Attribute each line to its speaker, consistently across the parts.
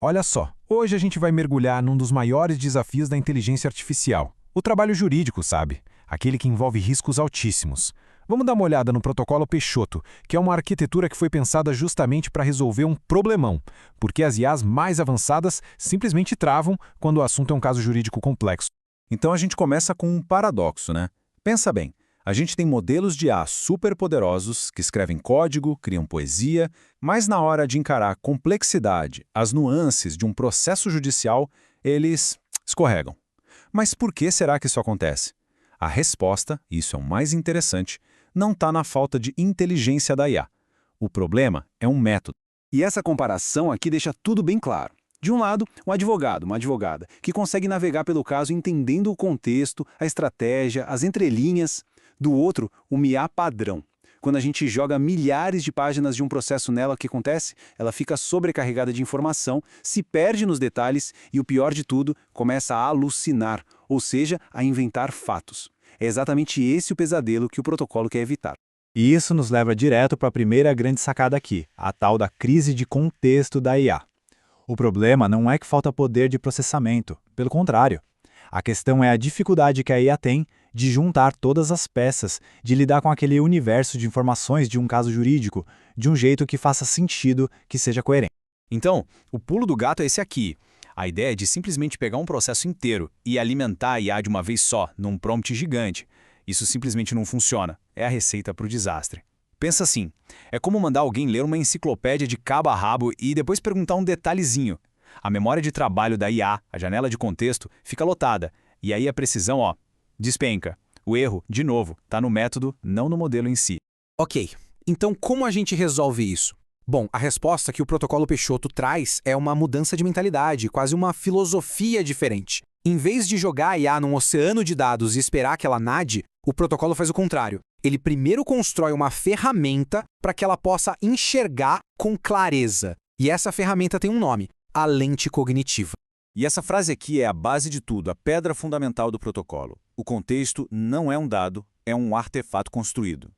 Speaker 1: Olha só, hoje a gente vai mergulhar num dos maiores desafios da inteligência artificial. O trabalho jurídico, sabe? Aquele que envolve riscos altíssimos. Vamos dar uma olhada no protocolo Peixoto, que é uma arquitetura que foi pensada justamente para resolver um problemão, porque as IAs mais avançadas simplesmente travam quando o assunto é um caso jurídico complexo.
Speaker 2: Então a gente começa com um paradoxo, né? Pensa bem, a gente tem modelos de IA superpoderosos que escrevem código, criam poesia, mas na hora de encarar a complexidade, as nuances de um processo judicial, eles escorregam. Mas por que será que isso acontece? A resposta, e isso é o mais interessante, não está na falta de inteligência da IA. O problema é um método.
Speaker 3: E essa comparação aqui deixa tudo bem claro. De um lado, um advogado, uma advogada, que consegue navegar pelo caso entendendo o contexto, a estratégia, as entrelinhas. Do outro, uma IA padrão. Quando a gente joga milhares de páginas de um processo nela, o que acontece? Ela fica sobrecarregada de informação, se perde nos detalhes e, o pior de tudo, começa a alucinar, ou seja, a inventar fatos. É exatamente esse o pesadelo que o protocolo quer evitar.
Speaker 4: E isso nos leva direto para a primeira grande sacada aqui, a tal da crise de contexto da IA. O problema não é que falta poder de processamento, pelo contrário. A questão é a dificuldade que a IA tem de juntar todas as peças, de lidar com aquele universo de informações de um caso jurídico, de um jeito que faça sentido, que seja coerente.
Speaker 5: Então, o pulo do gato é esse aqui. A ideia é de simplesmente pegar um processo inteiro e alimentar a IA de uma vez só, num prompt gigante. Isso simplesmente não funciona. É a receita para o desastre. Pensa assim, é como mandar alguém ler uma enciclopédia de cabo a rabo e depois perguntar um detalhezinho. A memória de trabalho da IA, a janela de contexto, fica lotada. E aí a precisão, despenca. O erro, de novo, está no método, não no modelo em si.
Speaker 6: Ok, então como a gente resolve isso? Bom, a resposta que o protocolo Peixoto traz é uma mudança de mentalidade, quase uma filosofia diferente. Em vez de jogar a IA num oceano de dados e esperar que ela nade, o protocolo faz o contrário. Ele primeiro constrói uma ferramenta para que ela possa enxergar com clareza. E essa ferramenta tem um nome: a lente cognitiva.
Speaker 2: E essa frase aqui é a base de tudo, a pedra fundamental do protocolo. O contexto não é um dado, é um artefato construído.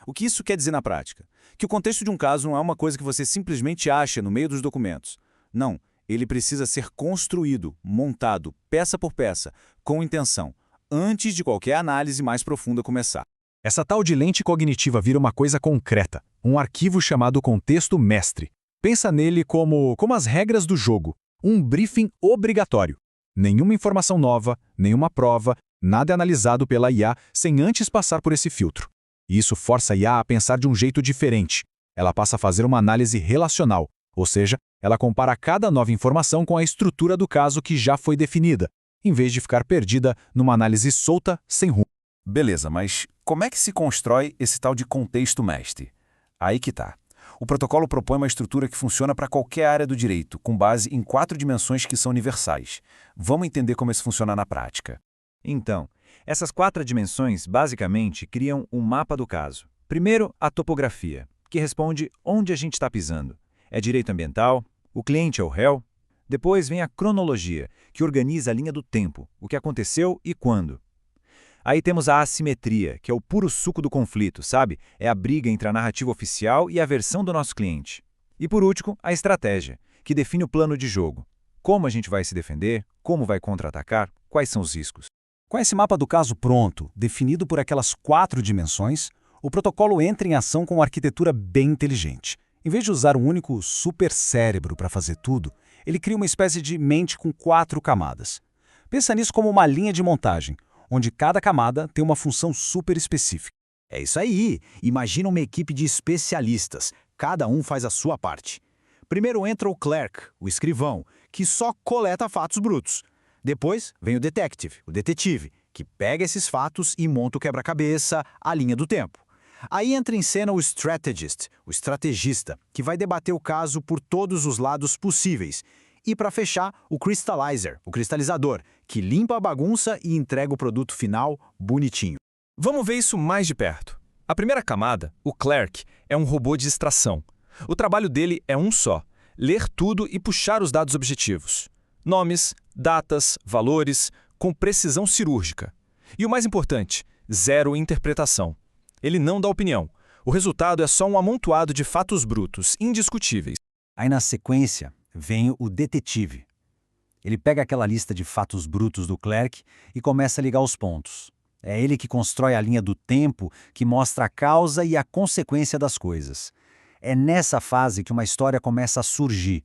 Speaker 2: O que isso quer dizer na prática? Que o contexto de um caso não é uma coisa que você simplesmente acha no meio dos documentos. Não, ele precisa ser construído, montado, peça por peça, com intenção, antes de qualquer análise mais profunda começar.
Speaker 1: Essa tal de lente cognitiva vira uma coisa concreta, um arquivo chamado contexto mestre. Pensa nele como as regras do jogo, um briefing obrigatório. Nenhuma informação nova, nenhuma prova, nada é analisado pela IA sem antes passar por esse filtro. E isso força a IA a pensar de um jeito diferente. Ela passa a fazer uma análise relacional, ou seja, ela compara cada nova informação com a estrutura do caso que já foi definida, em vez de ficar perdida numa análise solta, sem rumo.
Speaker 2: Beleza, mas como é que se constrói esse tal de contexto mestre? Aí que tá. O protocolo propõe uma estrutura que funciona para qualquer área do direito, com base em 4 dimensões que são universais. Vamos entender como isso funciona na prática.
Speaker 4: Então, essas 4 dimensões basicamente criam um mapa do caso. Primeiro, a topografia, que responde onde a gente está pisando. É direito ambiental, o cliente é o réu. Depois vem a cronologia, que organiza a linha do tempo, o que aconteceu e quando. Aí temos a assimetria, que é o puro suco do conflito, sabe? É a briga entre a narrativa oficial e a versão do nosso cliente. E por último, a estratégia, que define o plano de jogo. Como a gente vai se defender, como vai contra-atacar, quais são os riscos.
Speaker 3: Com esse mapa do caso pronto, definido por aquelas 4 dimensões, o protocolo entra em ação com uma arquitetura bem inteligente. Em vez de usar um único supercérebro para fazer tudo, ele cria uma espécie de mente com 4 camadas. Pensa nisso como uma linha de montagem, onde cada camada tem uma função super específica.
Speaker 7: É isso aí! Imagina uma equipe de especialistas, cada um faz a sua parte. Primeiro entra o clerk, o escrivão, que só coleta fatos brutos. Depois vem o detective, o detetive, que pega esses fatos e monta o quebra-cabeça, a linha do tempo. Aí entra em cena o strategist, o estrategista, que vai debater o caso por todos os lados possíveis. E para fechar, o crystallizer, o cristalizador, que limpa a bagunça e entrega o produto final bonitinho.
Speaker 5: Vamos ver isso mais de perto. A primeira camada, o clerk, é um robô de extração. O trabalho dele é um só: ler tudo e puxar os dados objetivos. Nomes, datas, valores, com precisão cirúrgica. E o mais importante, zero interpretação. Ele não dá opinião. O resultado é só um amontoado de fatos brutos, indiscutíveis.
Speaker 3: Aí na sequência,
Speaker 7: vem o detetive. Ele pega aquela lista de fatos brutos do Clerk e começa a ligar os pontos. É ele que constrói a linha do tempo que mostra a causa e a consequência das coisas. É nessa fase que uma história começa a surgir,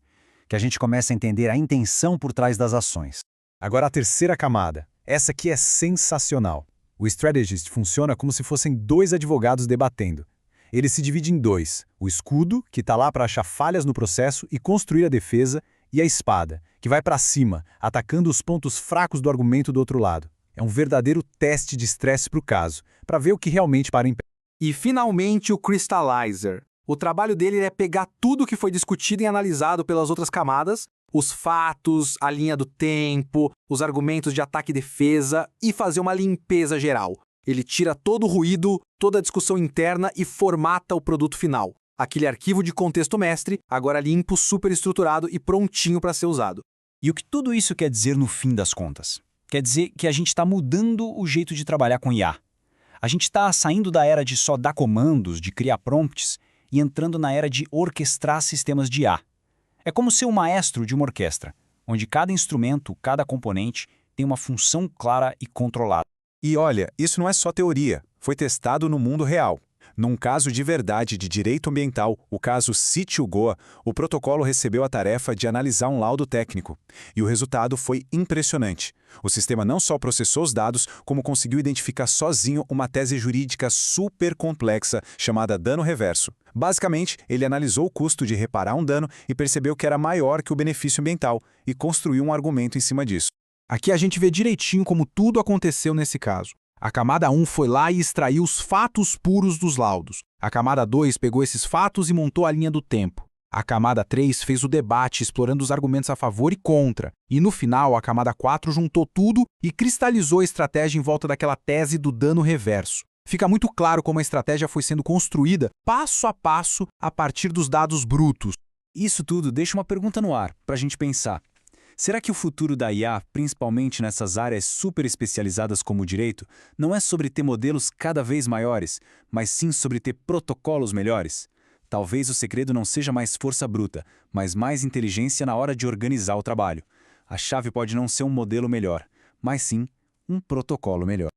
Speaker 7: que a gente começa a entender a intenção por trás das ações.
Speaker 1: Agora a terceira camada. Essa aqui é sensacional. O strategist funciona como se fossem dois advogados debatendo. Ele se divide em dois: o escudo, que está lá para achar falhas no processo e construir a defesa, e a espada, que vai para cima, atacando os pontos fracos do argumento do outro lado. É um verdadeiro teste de estresse para o caso, para ver o que realmente para em pé.
Speaker 6: E, finalmente, o Crystallizer. O trabalho dele é pegar tudo que foi discutido e analisado pelas outras camadas, os fatos, a linha do tempo, os argumentos de ataque e defesa, e fazer uma limpeza geral. Ele tira todo o ruído, toda a discussão interna e formata o produto final. Aquele arquivo de contexto mestre, agora limpo, superestruturado e prontinho para ser usado.
Speaker 5: E o que tudo isso quer dizer no fim das contas? Quer dizer que a gente está mudando o jeito de trabalhar com IA. A gente está saindo da era de só dar comandos, de criar prompts, e entrando na era de orquestrar sistemas de IA. É como ser um maestro de uma orquestra, onde cada instrumento, cada componente, tem uma função clara e controlada.
Speaker 2: E olha, isso não é só teoria, foi testado no mundo real. Num caso de verdade de direito ambiental, o caso Sítio Goa, o protocolo recebeu a tarefa de analisar um laudo técnico. E o resultado foi impressionante. O sistema não só processou os dados, como conseguiu identificar sozinho uma tese jurídica super complexa chamada dano reverso. Basicamente, ele analisou o custo de reparar um dano e percebeu que era maior que o benefício ambiental, e construiu um argumento em cima disso.
Speaker 6: Aqui a gente vê direitinho como tudo aconteceu nesse caso. A camada 1 foi lá e extraiu os fatos puros dos laudos. A camada 2 pegou esses fatos e montou a linha do tempo. A camada 3 fez o debate, explorando os argumentos a favor e contra. E no final, a camada 4 juntou tudo e cristalizou a estratégia em volta daquela tese do dano reverso. Fica muito claro como a estratégia foi sendo construída passo a passo a partir dos dados brutos.
Speaker 5: Isso tudo deixa uma pergunta no ar, para a gente pensar. Será que o futuro da IA, principalmente nessas áreas super especializadas como o direito, não é sobre ter modelos cada vez maiores, mas sim sobre ter protocolos melhores? Talvez o segredo não seja mais força bruta, mas mais inteligência na hora de organizar o trabalho. A chave pode não ser um modelo melhor, mas sim um protocolo melhor.